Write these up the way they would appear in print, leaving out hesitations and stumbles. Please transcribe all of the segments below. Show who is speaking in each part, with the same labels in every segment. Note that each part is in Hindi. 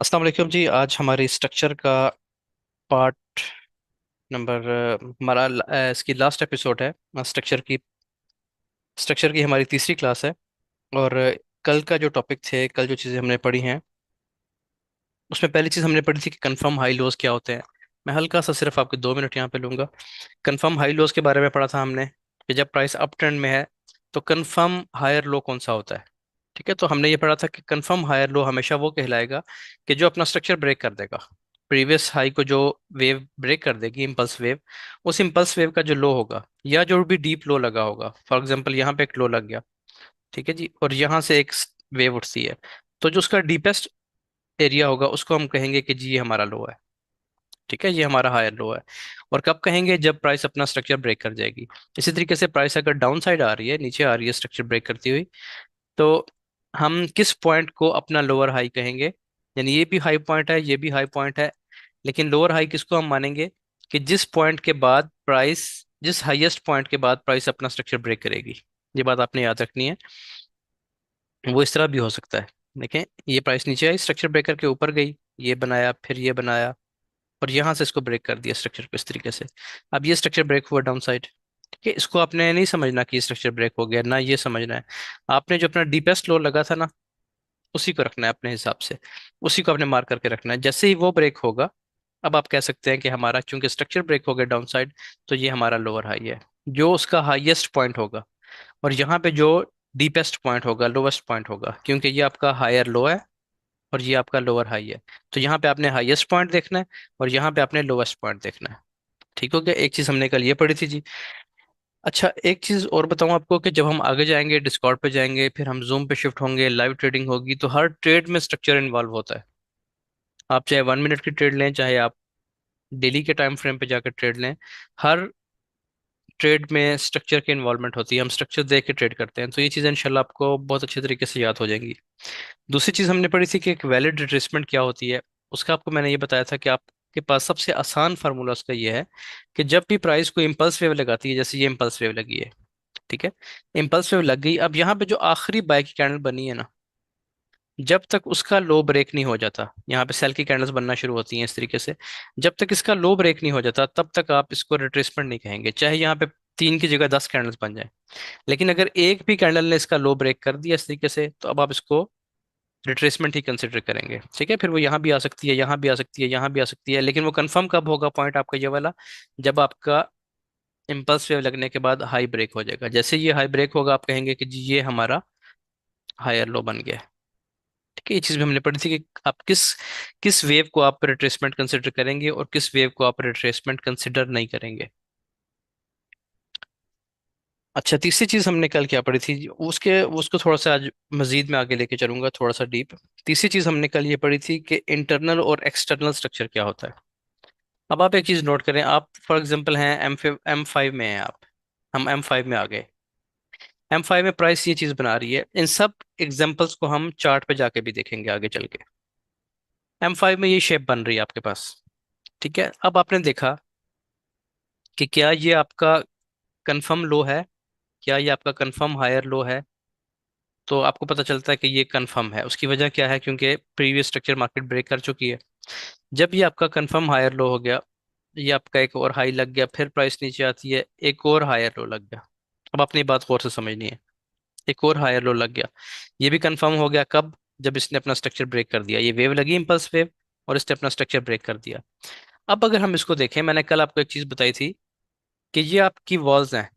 Speaker 1: अस्सलाम वालेकुम जी। आज हमारी स्ट्रक्चर का पार्ट नंबर हमारा इसकी लास्ट एपिसोड है। स्ट्रक्चर की हमारी तीसरी क्लास है। और कल का जो टॉपिक थे, कल जो चीज़ें हमने पढ़ी हैं, उसमें पहली चीज़ हमने पढ़ी थी कि कंफर्म हाई लोज क्या होते हैं। मैं हल्का सा सिर्फ आपके 2 मिनट यहाँ पे लूंगा। कंफर्म हाई लोज के बारे में पढ़ा था हमने कि जब प्राइस अप ट्रेंड में है तो कंफर्म हायर लो कौन सा होता है। ठीक है, तो हमने ये पढ़ा था कि कंफर्म हायर लो हमेशा वो कहलाएगा कि जो अपना स्ट्रक्चर ब्रेक कर देगा, प्रीवियस हाई को जो वेव ब्रेक कर देगी, इम्पल्स वेव, उस इम्पल्स वेव का जो लो होगा या जो भी डीप लो लगा होगा, फॉर एग्जांपल यहाँ पे एक लो लग गया, ठीक है जी, और यहाँ से एक वेव उठती है, तो जो उसका डीपेस्ट एरिया होगा उसको हम कहेंगे कि जी ये हमारा लो है। ठीक है, ये हमारा हायर लो है। और कब कहेंगे? जब प्राइस अपना स्ट्रक्चर ब्रेक कर जाएगी। इसी तरीके से प्राइस अगर डाउन साइड आ रही है, नीचे आ रही है स्ट्रक्चर ब्रेक करती हुई, तो हम किस पॉइंट को अपना लोअर हाई कहेंगे? यानी ये भी हाई पॉइंट है, ये भी हाई पॉइंट है, लेकिन लोअर हाई किसको हम मानेंगे? कि जिस पॉइंट के बाद प्राइस, जिस हाईएस्ट पॉइंट के बाद प्राइस अपना स्ट्रक्चर ब्रेक करेगी। ये बात आपने याद रखनी है। वो इस तरह भी हो सकता है। देखें, ये प्राइस नीचे आई, स्ट्रक्चर ब्रेकर के ऊपर गई, ये बनाया, फिर ये बनाया, और यहां से इसको ब्रेक कर दिया स्ट्रक्चर को इस तरीके से। अब ये स्ट्रक्चर ब्रेक हुआ डाउन साइड। ठीक है, इसको आपने नहीं समझना कि ये स्ट्रक्चर ब्रेक हो गया, ना ये समझना है। आपने जो अपना डीपेस्ट लो लगा था ना, उसी को रखना है अपने हिसाब से, उसी को आपने मार्क करके रखना है। जैसे ही वो ब्रेक होगा, अब आप कह सकते हैं कि हमारा चूंकि स्ट्रक्चर ब्रेक हो गया डाउन साइड, तो ये हमारा लोअर हाई है, जो उसका हाईएस्ट पॉइंट होगा। और यहाँ पे जो डीपेस्ट पॉइंट होगा, लोवेस्ट पॉइंट होगा, क्योंकि ये आपका हायर लो है और ये आपका लोअर हाई है। तो यहाँ पे आपने हाईएस्ट पॉइंट देखना है और यहाँ पे आपने लोवेस्ट पॉइंट देखना है। ठीक हो गया? एक चीज हमने कल ये पढ़ी थी जी। अच्छा, एक चीज और बताऊं आपको कि जब हम आगे जाएंगे, डिस्कॉर्ड पे जाएंगे, फिर हम जूम पे शिफ्ट होंगे, लाइव ट्रेडिंग होगी, तो हर ट्रेड में स्ट्रक्चर इन्वॉल्व होता है। आप चाहे 1 मिनट की ट्रेड लें, चाहे आप डेली के टाइम फ्रेम पे जाकर ट्रेड लें, हर ट्रेड में स्ट्रक्चर की इन्वॉल्वमेंट होती है। हम स्ट्रक्चर देख के ट्रेड करते हैं, तो ये चीज़ें इंशाल्लाह आपको बहुत अच्छे तरीके से याद हो जाएंगी। दूसरी चीज़ हमने पढ़ी थी कि एक वैलिड रिट्रेसमेंट क्या होती है। उसका आपको मैंने ये बताया था कि आपके पास सबसे आसान फार्मूला उसका ये है कि जब भी प्राइस को इम्पल्स वेव लगाती है, जैसे ये इम्पल्स वेव लगी है, ठीक है, इम्पल्स वेव लग गई, अब यहाँ पे जो आखिरी बाय की कैंडल बनी है ना, जब तक उसका लो ब्रेक नहीं हो जाता, यहाँ पे सेल की कैंडल्स बनना शुरू होती हैं इस तरीके से, जब तक इसका लो ब्रेक नहीं हो जाता तब तक आप इसको रिट्रेसमेंट नहीं कहेंगे, चाहे यहाँ पे 3 की जगह 10 कैंडल्स बन जाए। लेकिन अगर एक भी कैंडल ने इसका लो ब्रेक कर दिया इस तरीके से, तो अब आप इसको रिट्रेसमेंट ही कंसिडर करेंगे। ठीक है, फिर वो यहाँ भी आ सकती है, यहाँ भी आ सकती है, यहाँ भी आ सकती है, लेकिन वो कंफर्म कब होगा पॉइंट आपका ये वाला? जब आपका इम्पल्स वेव लगने के बाद हाई ब्रेक हो जाएगा। जैसे ये हाई ब्रेक होगा, आप कहेंगे कि जी ये हमारा हायर लो बन गया है। ठीक है, ये चीज भी हमने पढ़ी थी कि आप किस किस वेव को आप रिट्रेसमेंट कंसिडर करेंगे और किस वेव को आप रिट्रेसमेंट कंसिडर नहीं करेंगे। अच्छा, तीसरी चीज हमने कल क्या पढ़ी थी, उसके उसको थोड़ा सा आज मजीद में आगे लेके चलूंगा, थोड़ा सा डीप। तीसरी चीज हमने कल ये पढ़ी थी कि इंटरनल और एक्सटर्नल स्ट्रक्चर क्या होता है। अब आप एक चीज नोट करें, आप फॉर एग्जांपल हैं M5 में हैं आप, हम M5 में आ गए। M5 में प्राइस ये चीज बना रही है, इन सब एग्जांपल्स को हम चार्ट पे जाके भी देखेंगे आगे चल के। M5 में ये शेप बन रही है आपके पास। ठीक है, अब आपने देखा कि क्या ये आपका कंफर्म लो है, क्या ये आपका कंफर्म हायर लो है। तो आपको पता चलता है कि ये कंफर्म है। उसकी वजह क्या है? क्योंकि प्रीवियस स्ट्रक्चर मार्केट ब्रेक कर चुकी है। जब ये आपका कंफर्म हायर लो हो गया, ये आपका एक और हाई लग गया, फिर प्राइस नीचे आती है, एक और हायर लो लग गया। अब अपनी बात गौर से समझनी है। एक और हायर लो लग गया, ये भी कंफर्म हो गया कब? जब इसने अपना स्ट्रक्चर ब्रेक कर दिया, ये वेव लगी इम्पल्स वेव, और इसने अपना स्ट्रक्चर ब्रेक कर दिया। अब अगर हम इसको देखें, मैंने कल आपको एक चीज बताई थी कि ये आपकी वॉल्स हैं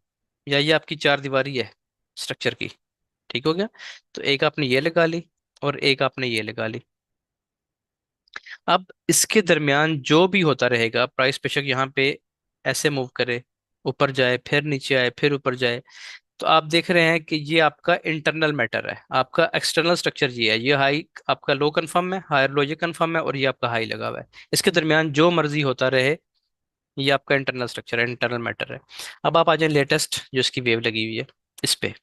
Speaker 1: या ये आपकी चार दीवारी है स्ट्रक्चर की। ठीक हो गया? तो एक आपने ये लगा ली और एक आपने ये लगा ली। अब इसके दरमियान जो भी होता रहेगा, प्राइस बेशक यहाँ पे ऐसे मूव करे, ऊपर जाए, फिर नीचे आए, फिर ऊपर जाए, तो आप देख रहे हैं कि ये आपका इंटरनल मैटर है। आपका एक्सटर्नल स्ट्रक्चर ये है, ये हाई आपका लो कंफर्म है, हायर लो ये कंफर्म है, और ये आपका हाई लगा हुआ है। इसके दरमियान जो मर्जी होता रहे, ये आपका इंटरनल स्ट्रक्चर है, इंटरनल मैटर है। अब आप आ जाए लेटेस्ट जो इसकी वेव लगी हुई है इस पे,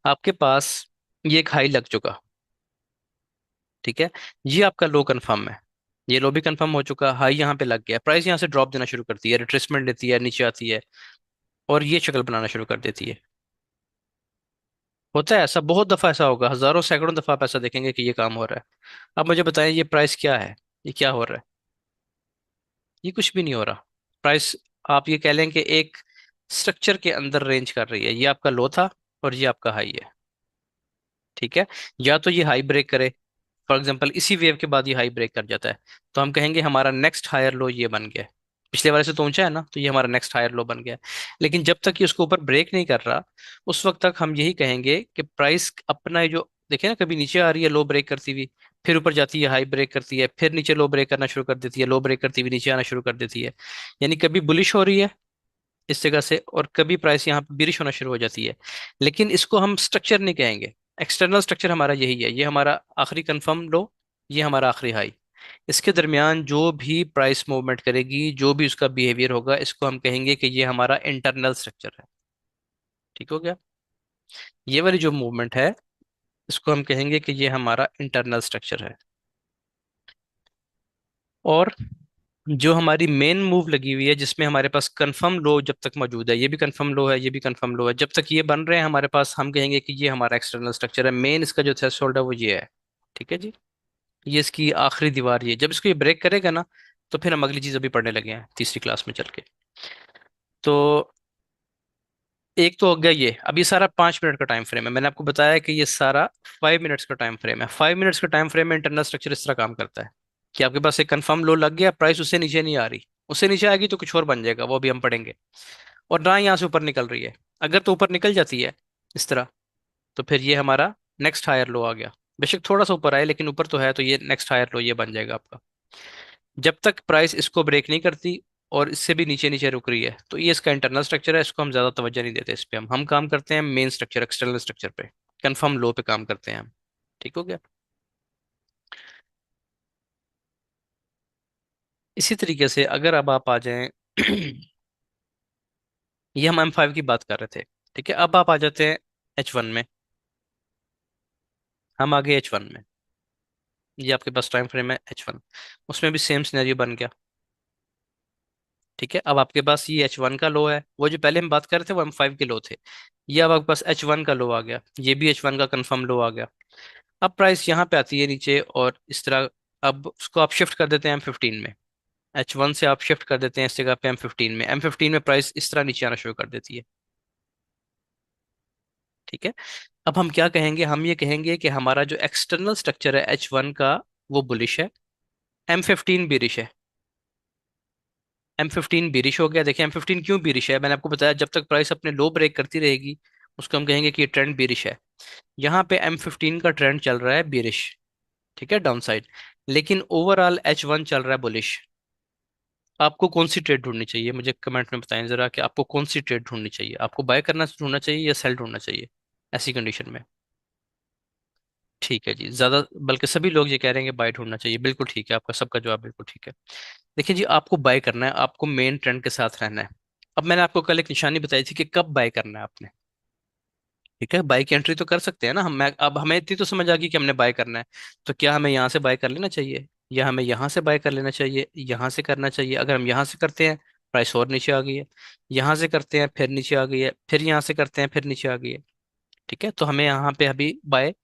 Speaker 1: आपके पास ये एक हाई लग चुका। ठीक है, ये आपका लो कंफर्म है, ये लो भी कंफर्म हो चुका, हाई यहाँ पे लग गया, प्राइस यहाँ से ड्रॉप देना शुरू करती है, रिट्रेसमेंट लेती है, नीचे आती है, और ये शक्ल बनाना शुरू कर देती है। होता है ऐसा, बहुत दफा ऐसा होगा, हजारों सैकड़ों दफा आप ऐसा देखेंगे कि ये काम हो रहा है। अब मुझे बताएं ये प्राइस क्या है, ये क्या हो रहा है? ये कुछ भी नहीं हो रहा। प्राइस, आप ये कह लें कि एक स्ट्रक्चर के अंदर रेंज कर रही है। ये आपका लो था और ये आपका हाई है। ठीक है, या तो ये हाई ब्रेक करे, फॉर एग्जांपल इसी वेव के बाद ये हाई ब्रेक कर जाता है, तो हम कहेंगे हमारा नेक्स्ट हायर लो ये बन गया है। पिछले वाले से तो ऊंचा है ना, तो ये हमारा नेक्स्ट हायर लो बन गया है। लेकिन जब तक ये उसके ऊपर ब्रेक नहीं कर रहा, उस वक्त तक हम यही कहेंगे कि प्राइस अपना ये जो देखे ना, कभी नीचे आ रही है लो ब्रेक करती हुई, फिर ऊपर जाती है हाई ब्रेक करती है, फिर नीचे लो ब्रेक करना शुरू कर देती है, लो ब्रेक करती हुई नीचे आना शुरू कर देती है। यानी कभी बुलिश हो रही है इस जगह से, और कभी प्राइस यहाँ पे बिरिश होना शुरू हो जाती है। लेकिन इसको हम स्ट्रक्चर नहीं कहेंगे। एक्सटर्नल स्ट्रक्चर हमारा यही है, ये हमारा आखिरी कंफर्म लो, ये हमारा आखिरी हाई। इसके दरमियान जो भी प्राइस मूवमेंट करेगी, जो भी उसका बिहेवियर होगा, इसको हम कहेंगे कि ये हमारा इंटरनल स्ट्रक्चर है। ठीक हो गया? ये वाली जो मूवमेंट है, इसको हम कहेंगे कि ये हमारा इंटरनल स्ट्रक्चर है। और जो हमारी मेन मूव लगी हुई है, जिसमें हमारे पास कंफर्म लो जब तक मौजूद है, ये भी कंफर्म लो है, ये भी कंफर्म लो है, जब तक ये बन रहे हैं हमारे पास, हम कहेंगे कि ये हमारा एक्सटर्नल स्ट्रक्चर है। मेन इसका जो थ्रेशोल्ड है वो ये है। ठीक है जी, ये इसकी आखिरी दीवार, ये जब इसको ये ब्रेक करेगा ना, तो फिर हम अगली चीज अभी पढ़ने लगे हैं तीसरी क्लास में चल के। तो एक तो हो गया ये। अब ये सारा 5 मिनट का टाइम फ्रेम है, मैंने आपको बताया कि ये सारा 5 मिनट्स का टाइम फ्रेम है। 5 मिनट्स का टाइम फ्रेम में इंटरनल स्ट्रक्चर इस तरह काम करता है कि आपके पास एक कंफर्म लो लग गया, प्राइस उससे नीचे नहीं आ रही, उससे नीचे आएगी तो कुछ और बन जाएगा, वो भी हम पढ़ेंगे। और ना यहाँ से ऊपर निकल रही है। अगर तो ऊपर निकल जाती है इस तरह, तो फिर ये हमारा नेक्स्ट हायर लो आ गया। बेशक थोड़ा सा ऊपर आए, लेकिन ऊपर तो है, तो ये नेक्स्ट हायर लो ये बन जाएगा आपका। जब तक प्राइस इसको ब्रेक नहीं करती और इससे भी नीचे नीचे रुक रही है, तो ये इसका इंटरनल स्ट्रक्चर है, इसको हम ज्यादा तवज्जो नहीं देते। इस पे हम काम करते हैं मेन स्ट्रक्चर, एक्सटर्नल स्ट्रक्चर पे, कंफर्म लो पे काम करते हैं हम। ठीक हो गया? इसी तरीके से अगर अब आप आ जाएं ये हम M5 की बात कर रहे थे। ठीक है, अब आप आ जाते हैं H1 में। हम आगे H1 में, ये आपके पास टाइम फ्रेम है H1, उसमें भी सेम सिनेरियो बन गया। ठीक है, अब आपके पास ये H1 का लो है, वो जो पहले हम बात कर रहे थे वो M5 के लो थे। ये अब आपके पास H1 का लो आ गया, ये भी H1 का कंफर्म लो आ गया। अब प्राइस यहाँ पे आती है नीचे और इस तरह, अब उसको आप शिफ्ट कर देते हैं M15 में। H1 से आप शिफ्ट कर देते हैं इस जगह पे M15 में। M15 में प्राइस इस तरह नीचे आना शुरू कर देती है। ठीक है, अब हम क्या कहेंगे, हम ये कहेंगे कि हमारा जो एक्सटर्नल स्ट्रक्चर है H1 का, वो बुलिश है, M15 बेरिश है। M15 बेरिश हो गया। देखिए M15 क्यों बेरिश है, मैंने आपको बताया, जब तक प्राइस अपने लो ब्रेक करती रहेगी, उसको हम कहेंगे कि ये ट्रेंड बेरिश है। यहाँ पे M15 का ट्रेंड चल रहा है बेरिश। ठीक है, डाउन साइड। लेकिन ओवरऑल H1 चल रहा है बुलिश। आपको कौन सी ट्रेड ढूंढनी चाहिए, मुझे कमेंट में बताएं जरा कि आपको कौन सी ट्रेड ढूंढनी चाहिए। आपको बाय करना ढूंढना चाहिए या सेल ढूंढना चाहिए ऐसी कंडीशन में? ठीक है जी, ज्यादा बल्कि सभी लोग ये कह रहे हैं कि बाय ढूंढना चाहिए। बिल्कुल ठीक है, आपका सबका जवाब बिल्कुल ठीक है। देखिए जी, आपको बाय करना है, आपको मेन ट्रेंड के साथ रहना है। अब मैंने आपको कल एक निशानी बताई थी कि कब बाय करना है आपने। ठीक है, बाय की एंट्री तो कर सकते हैं ना हम। अब हमें इतनी तो समझ आ गई कि हमने बाय करना है। तो क्या हमें यहाँ से बाय कर लेना चाहिए, या हमें यहाँ से बाय कर लेना चाहिए, यहाँ से करना चाहिए? अगर हम यहाँ से करते हैं, प्राइस और नीचे आ गई है। यहाँ से करते हैं, फिर नीचे आ गई है, फिर यहाँ से करते हैं, फिर नीचे आ गई है। ठीक है, तो हमें यहाँ पे अभी बाय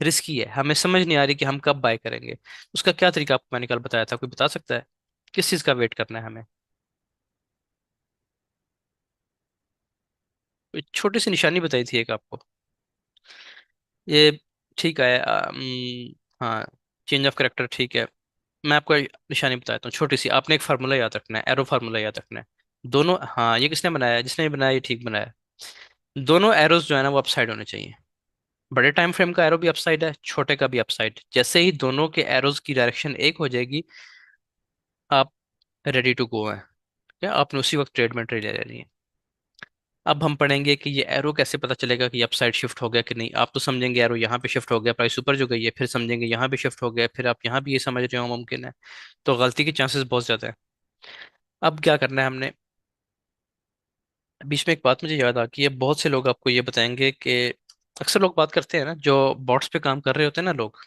Speaker 1: रिस्की है, हमें समझ नहीं आ रही कि हम कब बाय करेंगे। उसका क्या तरीका आपको मैंने कल बताया था, कोई बता सकता है किस चीज़ का वेट करना है हमें? कोई छोटी सी निशानी बताई थी एक आपको, ये ठीक है। हाँ, चेंज ऑफ करेक्टर ठीक है। मैं आपको एक निशानी बताता हूँ छोटी सी, आपने एक फार्मूला याद रखना है, एरो फार्मूला याद रखना है। दोनों, हाँ, ये किसने बनाया है? जिसने बनाया ये ठीक बनाया है। दोनों एरोज जो है ना वो अपसाइड होने चाहिए। बड़े टाइम फ्रेम का एरो भी अपसाइड है, छोटे का भी अपसाइड। जैसे ही दोनों के एरोज की डायरेक्शन एक हो जाएगी, आप रेडी टू गो हैं। क्या आपने उसी वक्त ट्रेड में ट्रेड ले लेनी है। अब हम पढ़ेंगे कि ये एरो कैसे पता चलेगा कि अपसाइड शिफ्ट हो गया कि नहीं। आप तो समझेंगे एरो यहाँ पे शिफ्ट हो गया, प्राइस ऊपर जो गई है, फिर समझेंगे यहाँ भी शिफ्ट हो गया, फिर आप यहाँ भी ये समझ रहे हो मुमकिन है। तो गलती के चांसेस बहुत ज्यादा है। अब क्या करना है हमने, बीच में एक बात मुझे याद आ गई है, बहुत से लोग आपको ये बताएंगे कि अक्सर लोग बात करते हैं ना, जो बॉट्स पे काम कर रहे होते हैं ना लोग,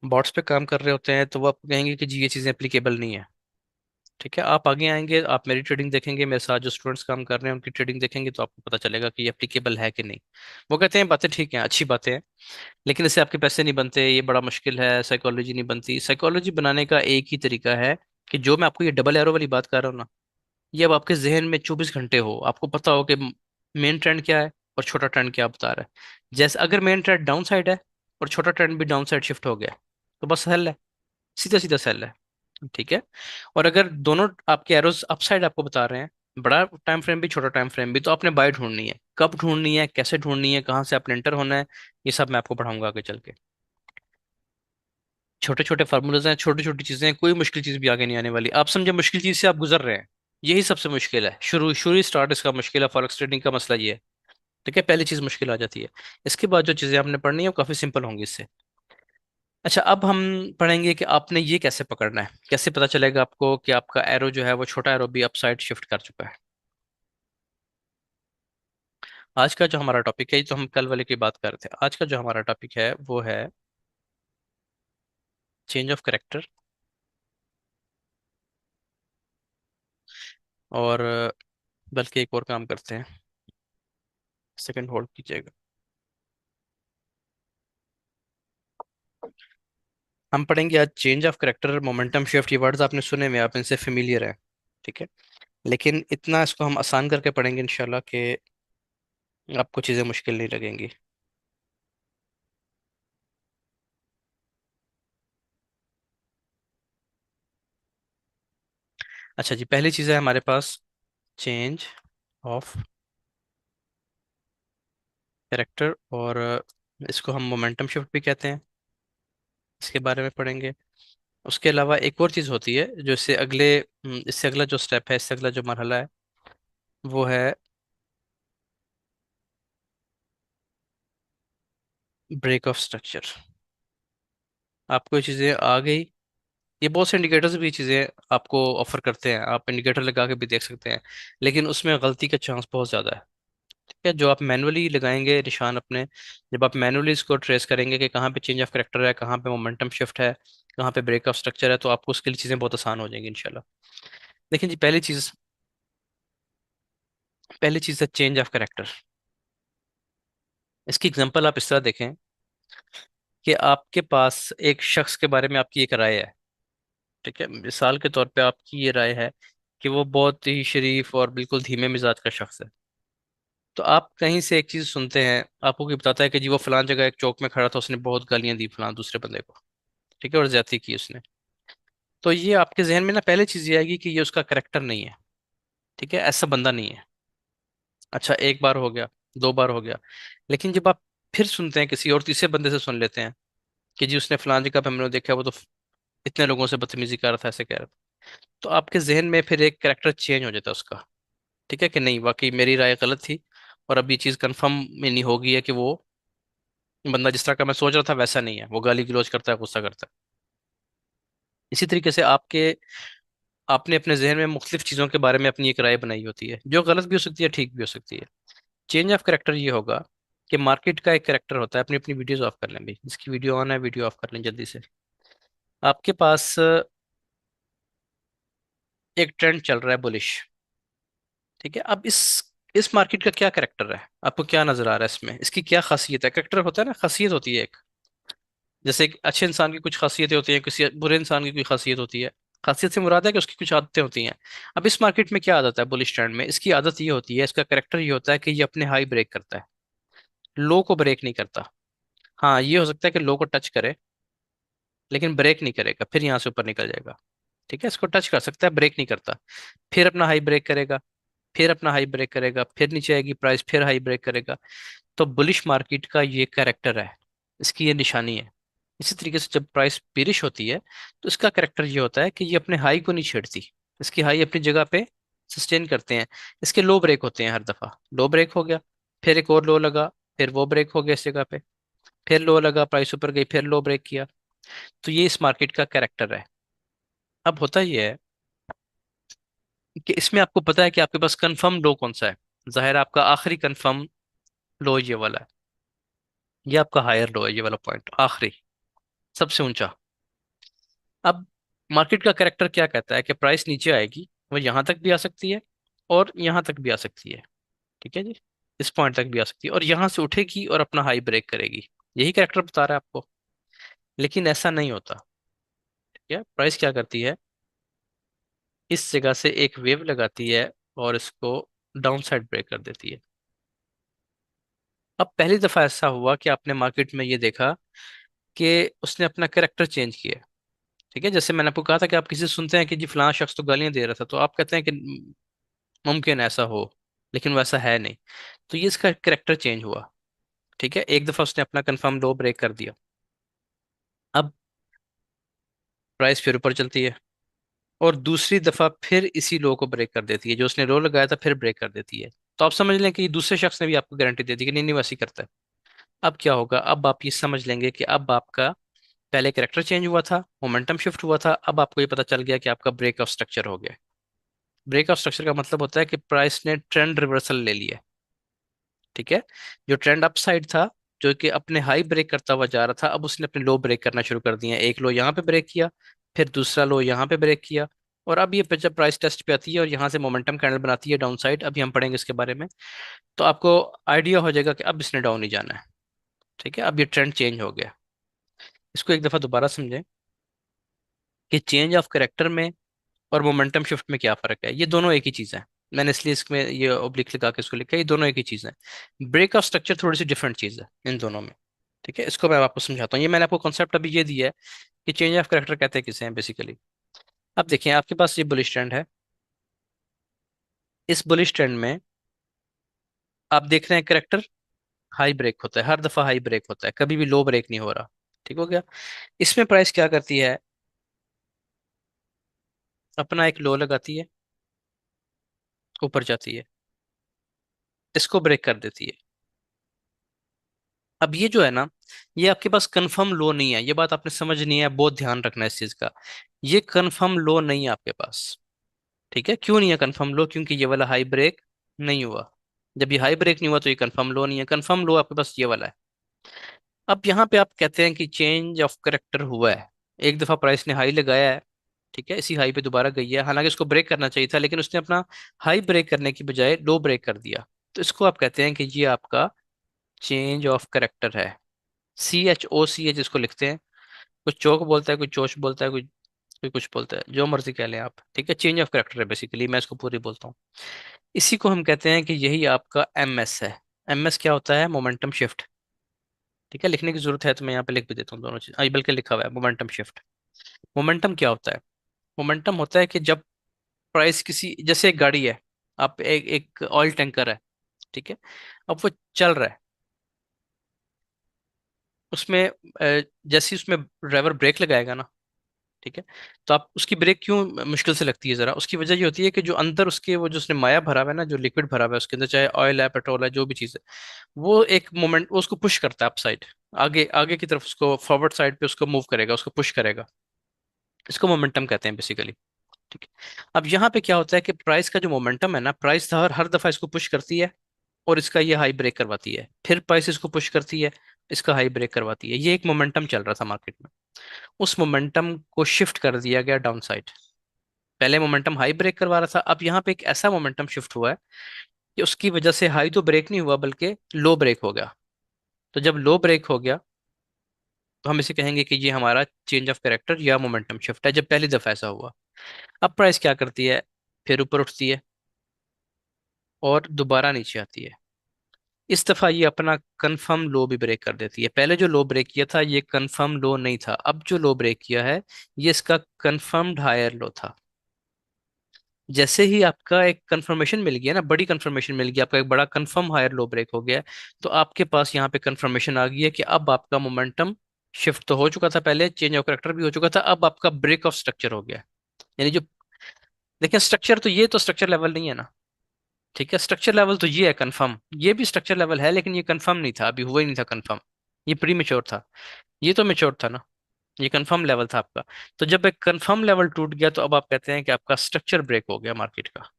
Speaker 1: बॉट्स पे काम कर रहे होते हैं, तो वो आपको कहेंगे कि जी ये चीज़ें एप्लीकेबल नहीं है। ठीक है, आप आगे आएंगे, आप मेरी ट्रेडिंग देखेंगे, मेरे साथ जो स्टूडेंट्स काम कर रहे हैं उनकी ट्रेडिंग देखेंगे, तो आपको पता चलेगा कि ये एप्लीकेबल है कि नहीं। वो कहते हैं बातें ठीक हैं, अच्छी बातें हैं, लेकिन इससे आपके पैसे नहीं बनते, ये बड़ा मुश्किल है, साइकोलॉजी नहीं बनती। साइकोलॉजी बनाने का एक ही तरीका है कि जो मैं आपको ये डबल एरो वाली बात कर रहा हूँ ना, ये अब आपके जहन में 24 घंटे हो, आपको पता हो कि मेन ट्रेंड क्या है और छोटा ट्रेंड क्या बता रहा है। जैसे अगर मेन ट्रेंड डाउन साइड है और छोटा ट्रेंड भी डाउन साइड शिफ्ट हो गया, तो बस सेल है, सीधा सीधा सेल है। ठीक है। और अगर दोनों आपके एरोज अपसाइड आपको बता रहे हैं, बड़ा टाइम फ्रेम भी छोटा टाइम फ्रेम भी, तो आपने बाय ढूंढनी है, कब ढूंढनी है, कैसे ढूंढनी है, कहाँ से आपने एंटर होना है, ये सब मैं आपको पढ़ाऊंगा आगे चल के। छोटे छोटे फार्मूलाज हैं, छोटी छोटी चीजें हैं, कोई मुश्किल चीज भी आगे नहीं आने वाली। आप समझे मुश्किल चीज से आप गुजर रहे हैं, यही सबसे मुश्किल है, शुरू शुरू स्टार्ट इसका मुश्किल है, फॉरेक्स ट्रेडिंग का मसला ये है। ठीक है, पहली चीज मुश्किल आ जाती है। इसके बाद जो चीजें आपने पढ़नी है वो काफी सिंपल होंगी इससे। अच्छा, अब हम पढ़ेंगे कि आपने ये कैसे पकड़ना है, कैसे पता चलेगा आपको कि आपका एरो जो है वो छोटा एरो भी अपसाइड शिफ्ट कर चुका है। आज का जो हमारा टॉपिक है, ये तो हम कल वाले की बात कर रहे थे, आज का जो हमारा टॉपिक है वो है चेंज ऑफ करेक्टर। और बल्कि एक और काम करते हैं, सेकंड होल्ड कीजिएगा। हम पढ़ेंगे आज change of character, momentum shift, ये वर्ड्स आपने सुने हुए हैं, आप इनसे फेमिलियर हैं। ठीक है, लेकिन इतना इसको हम आसान करके पढ़ेंगे इंशाल्लाह कि आपको चीज़ें मुश्किल नहीं लगेंगी। अच्छा जी, पहली चीज़ है हमारे पास चेंज ऑफ कैरेक्टर, और इसको हम मोमेंटम शिफ्ट भी कहते हैं, इसके बारे में पढ़ेंगे। उसके अलावा एक और चीज़ होती है जो इससे अगला जो स्टेप है, इससे अगला जो मरहला है वो है ब्रेक ऑफ स्ट्रक्चर। आपको ये चीज़ें आ गई, ये बहुत से इंडिकेटर्स भी चीज़ें आपको ऑफर करते हैं, आप इंडिकेटर लगा के भी देख सकते हैं, लेकिन उसमें गलती का चांस बहुत ज़्यादा है। ठीक है, जो आप मैनुअली लगाएंगे निशान अपने, जब आप मैनुअली इसको ट्रेस करेंगे कि कहाँ पे चेंज ऑफ करेक्टर है, कहाँ पे मोमेंटम शिफ्ट है, कहाँ पे ब्रेक ऑफ स्ट्रक्चर है, तो आपको उसके लिए चीज़ें बहुत आसान हो जाएंगी इंशाल्लाह। देखिए जी, पहली चीज़ है चेंज ऑफ करेक्टर। इसकी एग्जांपल आप इस तरह देखें कि आपके पास एक शख्स के बारे में आपकी एक राय है। ठीक है, मिसाल के तौर पे आपकी ये राय है कि वो बहुत ही शरीफ और बिल्कुल धीमे मिजाज का शख्स है। तो आप कहीं से एक चीज सुनते हैं, आपको कोई बताता है कि जी वो फलां जगह एक चौक में खड़ा था, उसने बहुत गालियां दी फलां दूसरे बंदे को। ठीक है, और ज्यादती की उसने। तो ये आपके जहन में ना पहले चीज ये आएगी कि ये उसका करेक्टर नहीं है। ठीक है, ऐसा बंदा नहीं है। अच्छा, एक बार हो गया, दो बार हो गया, लेकिन जब आप फिर सुनते हैं, किसी और तीसरे बंदे से सुन लेते हैं कि जी उसने फलां जगह पे हमने देखा, वो तो इतने लोगों से बदतमीजी कर रहा था, ऐसे कह रहा था, तो आपके जहन में फिर एक करेक्टर चेंज हो जाता है उसका। ठीक है, कि नहीं वाकई मेरी राय गलत थी, और अब ये चीज़ कंफर्म में नहीं होगी है कि वो बंदा जिस तरह का मैं सोच रहा था वैसा नहीं है, वो गाली गलौज करता है, गुस्सा करता है। इसी तरीके से आपने अपने जहन में मुख्तलिफ चीज़ों के बारे में अपनी एक राय बनाई होती है, जो गलत भी हो सकती है, ठीक भी हो सकती है। चेंज ऑफ करेक्टर ये होगा कि मार्केट का एक करेक्टर होता है, अपनी अपनी वीडियोस ऑफ कर लें भाई, इसकी वीडियो ऑन है, वीडियो ऑफ कर लें जल्दी से। आपके पास एक ट्रेंड चल रहा है बुलिश। ठीक है, अब इस मार्केट का क्या करेक्टर है, आपको क्या नजर आ रहा है इसमें, इसकी क्या खासियत है। करेक्टर होता है ना, खासियत होती है एक, जैसे एक अच्छे इंसान की कुछ खासियतें होती हैं, किसी बुरे इंसान की कोई खासियत होती है। खासियत से मुराद है कि उसकी कुछ आदतें होती हैं। अब इस मार्केट में क्या आदत है बुलिश ट्रेंड में, इसकी आदत ये होती है, इसका करेक्टर ये होता है कि ये अपने हाई ब्रेक करता है, लो को ब्रेक नहीं करता। हाँ, ये हो सकता है कि लो को टच करे, लेकिन ब्रेक नहीं करेगा, फिर यहाँ से ऊपर निकल जाएगा। ठीक है, इसको टच कर सकता है, ब्रेक नहीं करता, फिर अपना हाई ब्रेक करेगा, फिर अपना हाई ब्रेक करेगा, फिर नीचे आएगी प्राइस, फिर हाई ब्रेक करेगा। तो बुलिश मार्केट का ये कैरेक्टर है, इसकी ये निशानी है। इसी तरीके से जब प्राइस बेरिश होती है, तो इसका कैरेक्टर ये होता है कि ये अपने हाई को नहीं छेड़ती, इसकी हाई अपनी जगह पे सस्टेन करते हैं। इसके लो ब्रेक होते हैं हर दफा, लो ब्रेक हो गया, फिर एक और लो लगा, फिर वो ब्रेक हो गया इस जगह पे, फिर लो लगा, प्राइस ऊपर गई, फिर लो ब्रेक किया। तो ये इस मार्केट का कैरेक्टर है। अब होता ये है कि इसमें आपको पता है कि आपके पास कंफर्म लो कौन सा है। जाहिर है आपका आखिरी कंफर्म लो ये वाला है, ये आपका हायर लो है, ये वाला पॉइंट आखिरी, सबसे ऊंचा। अब मार्केट का कैरेक्टर क्या कहता है कि प्राइस नीचे आएगी, वो यहाँ तक भी आ सकती है और यहाँ तक भी आ सकती है। ठीक है जी, इस पॉइंट तक भी आ सकती है और यहाँ से उठेगी और अपना हाई ब्रेक करेगी। यही कैरेक्टर बता रहा है आपको। लेकिन ऐसा नहीं होता। ठीक है, प्राइस क्या करती है, इस जगह से एक वेव लगाती है और इसको डाउन साइड ब्रेक कर देती है। अब पहली दफा ऐसा हुआ कि आपने मार्केट में ये देखा कि उसने अपना कैरेक्टर चेंज किया। ठीक है, जैसे मैंने आपको कहा था कि आप किसी से सुनते हैं कि जी फलाना शख्स तो गालियां दे रहा था, तो आप कहते हैं कि मुमकिन ऐसा हो, लेकिन वैसा है नहीं। तो ये इसका कैरेक्टर चेंज हुआ। ठीक है, एक दफा उसने अपना कंफर्म लो ब्रेक कर दिया। अब प्राइस फिर ऊपर चलती है और दूसरी दफा फिर इसी लो को ब्रेक कर देती है, जो उसने लो लगाया था फिर ब्रेक कर देती है। तो आप समझ लें कि दूसरे शख्स ने भी आपको गारंटी दे दी कि नहीं नहीं वैसे ही करता है। अब क्या होगा, अब आप ये समझ लेंगे कि अब आपका पहले कैरेक्टर चेंज हुआ था, मोमेंटम शिफ्ट हुआ था, अब आपको ये पता चल गया कि आपका ब्रेक ऑफ स्ट्रक्चर हो गया। ब्रेक ऑफ स्ट्रक्चर का मतलब होता है कि प्राइस ने ट्रेंड रिवर्सल ले लिया। ठीक है, जो ट्रेंड अप साइड था, जो कि अपने हाई ब्रेक करता हुआ जा रहा था, अब उसने अपने लो ब्रेक करना शुरू कर दिया। एक लो यहाँ पे ब्रेक किया, फिर दूसरा लो यहाँ पे ब्रेक किया, और अब ये जब प्राइस टेस्ट पे आती है और यहाँ से मोमेंटम कैंडल बनाती है डाउन साइड, अभी हम पढ़ेंगे इसके बारे में, तो आपको आइडिया हो जाएगा कि अब इसने डाउन ही जाना है। ठीक है, अब ये ट्रेंड चेंज हो गया। इसको एक दफा दोबारा समझें कि चेंज ऑफ करेक्टर में और मोमेंटम शिफ्ट में क्या फर्क है। ये दोनों एक ही चीज़ है। मैंने इसलिए इसमें ये ओब्लिक लगा के इसको लिखा है, ये दोनों एक ही चीज़ है। ब्रेक ऑफ स्ट्रक्चर थोड़ी सी डिफरेंट चीज़ है इन दोनों में। ठीक है, इसको मैं आपको समझाता हूँ। ये मैंने आपको कॉन्सेप्ट अभी ये दिया है कि चेंज ऑफ करेक्टर कहते हैं किसे हैं बेसिकली। अब देखिए आपके पास ये बुलिश ट्रेंड है। इस बुलिश ट्रेंड में आप देख रहे हैं करेक्टर हाई ब्रेक होता है, हर दफा हाई ब्रेक होता है, कभी भी लो ब्रेक नहीं हो रहा। ठीक हो गया। इसमें प्राइस क्या करती है, अपना एक लो लगाती है, ऊपर जाती है, इसको ब्रेक कर देती है। अब ये जो है ना, ये आपके पास कंफर्म लो नहीं है, ये बात आपने समझनी है, बहुत ध्यान रखना है इस चीज का। ये कंफर्म लो नहीं है आपके पास। ठीक है, क्यों नहीं है कंफर्म लो, क्योंकि ये वाला हाई ब्रेक नहीं हुआ। जब ये हाई ब्रेक नहीं हुआ तो ये कंफर्म लो नहीं है। कंफर्म लो आपके पास ये वाला है। अब यहाँ पे आप कहते हैं कि चेंज ऑफ करेक्टर हुआ है। एक दफा प्राइस ने हाई लगाया है, ठीक है, इसी हाई पे दोबारा गई है, हालांकि उसको ब्रेक करना चाहिए था, लेकिन उसने अपना हाई ब्रेक करने की बजाय लो ब्रेक कर दिया। तो इसको आप कहते हैं कि ये आपका चेंज ऑफ करेक्टर है। CHOCH जिसको लिखते हैं। कुछ चौक बोलता है, कोई चोच बोलता है, कोई कोई कुछ बोलता है, जो मर्जी कह लें आप। ठीक है, चेंज ऑफ करेक्टर है बेसिकली, मैं इसको पूरी बोलता हूँ। इसी को हम कहते हैं कि यही आपका MS है। MS क्या होता है, मोमेंटम शिफ्ट। ठीक है, लिखने की जरूरत है तो मैं यहाँ पे लिख भी देता हूँ दोनों चीज, आई बल्कि लिखा हुआ है मोमेंटम शिफ्ट। मोमेंटम क्या होता है, मोमेंटम होता है कि जब प्राइस किसी, जैसे एक गाड़ी है, आप एक एक ऑयल टैंकर है, ठीक है, अब वो चल रहा है, उसमें जैसे ही उसमें ड्राइवर ब्रेक लगाएगा ना, ठीक है, तो आप उसकी ब्रेक क्यों मुश्किल से लगती है, जरा उसकी वजह ये होती है कि जो अंदर उसके वो जो उसने माया भरा हुआ है ना, जो लिक्विड भरा हुआ है उसके अंदर, चाहे ऑयल है पेट्रोल है जो भी चीज़ है, वो एक मोमेंट वो उसको पुश करता है अप साइड, आगे आगे की तरफ, उसको फॉरवर्ड साइड पे उसको मूव करेगा, उसको पुश करेगा। इसको मोमेंटम कहते हैं बेसिकली। ठीक है, अब यहाँ पे क्या होता है कि प्राइस का जो मोमेंटम है ना, प्राइस हर हर दफा इसको पुश करती है और इसका ये हाई ब्रेक करवाती है, फिर प्राइस इसको पुश करती है, इसका हाई ब्रेक करवाती है। ये एक मोमेंटम चल रहा था मार्केट में, उस मोमेंटम को शिफ्ट कर दिया गया डाउन साइड। पहले मोमेंटम हाई ब्रेक करवा रहा था, अब यहाँ पे एक ऐसा मोमेंटम शिफ्ट हुआ है कि उसकी वजह से हाई तो ब्रेक नहीं हुआ बल्कि लो ब्रेक हो गया। तो जब लो ब्रेक हो गया तो हम इसे कहेंगे कि ये हमारा चेंज ऑफ कैरेक्टर या मोमेंटम शिफ्ट है, जब पहली दफा ऐसा हुआ। अब प्राइस क्या करती है, फिर ऊपर उठती है और दोबारा नीचे आती है। इस दफा ये अपना कंफर्म लो भी ब्रेक कर देती है। पहले जो लो ब्रेक किया था ये कंफर्म लो नहीं था, अब जो लो ब्रेक किया है ये इसका कंफर्म्ड हायर लो था। जैसे ही आपका एक कंफर्मेशन मिल गया ना, बड़ी कंफर्मेशन मिल गई, आपका एक बड़ा कंफर्म हायर लो ब्रेक हो गया, तो आपके पास यहाँ पे कंफर्मेशन आ गई है कि अब आपका मोमेंटम शिफ्ट तो हो चुका था, पहले चेंज ऑफ करेक्टर भी हो चुका था, अब आपका ब्रेक ऑफ स्ट्रक्चर हो गया। यानी जो, देखिए स्ट्रक्चर तो ये तो स्ट्रक्चर लेवल नहीं है ना। ठीक है, स्ट्रक्चर लेवल तो ये है कंफर्म, ये भी स्ट्रक्चर लेवल है, लेकिन ये कंफर्म नहीं था, अभी हुआ ही नहीं था कंफर्म, ये प्री मेच्योर था। ये तो मेच्योर था ना, ये कंफर्म लेवल था आपका। तो जब एक कंफर्म लेवल टूट गया तो अब आप कहते हैं कि आपका स्ट्रक्चर ब्रेक हो गया मार्केट का।